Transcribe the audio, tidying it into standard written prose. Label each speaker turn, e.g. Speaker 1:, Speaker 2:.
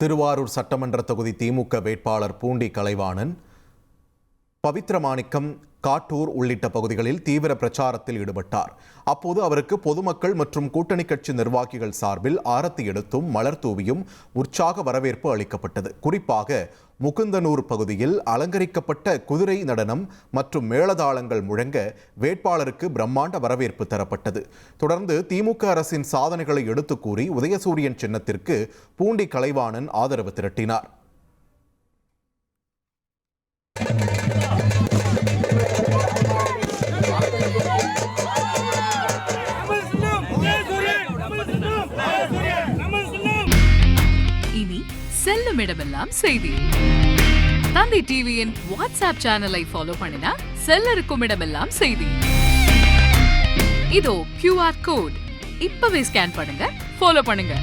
Speaker 1: திருவாரூர் சட்டமன்ற தொகுதி திமுக வேட்பாளர் பூண்டி கலைவாணன் பவித்ரமாணிக்கம், காட்டூர் உள்ளிட்ட பகுதிகளில் தீவிர பிரச்சாரத்தில் ஈடுபட்டார். அப்போது அவருக்கு பொதுமக்கள் மற்றும் கூட்டணி கட்சி நிர்வாகிகள் சார்பில் ஆரத்தி எடுத்தும் மலர் தூவியும் உற்சாக வரவேற்பு அளிக்கப்பட்டது. குறிப்பாக முகுந்தனூர் பகுதியில் அலங்கரிக்கப்பட்ட குதிரை நடனம் மற்றும் மேளதாளங்கள் முழங்க வேட்பாளருக்கு பிரம்மாண்ட வரவேற்பு தரப்பட்டது. தொடர்ந்து திமுக அரசின் சாதனைகளை எடுத்து கூறி உதயசூரியன் சின்னத்திற்கு பூண்டி கலைவாணன் ஆதரவு திரட்டினார்.
Speaker 2: இனி செல்லும் இடமெல்லாம் செய்தி. தந்தி டிவியின் வாட்ஸ்அப் சேனலை ஃபாலோ பண்ணினா செல்லருக்கும் இடமெல்லாம் செய்தி. இதோ QR கோட் இப்பவே ஸ்கேன் பண்ணுங்க, ஃபாலோ பண்ணுங்க.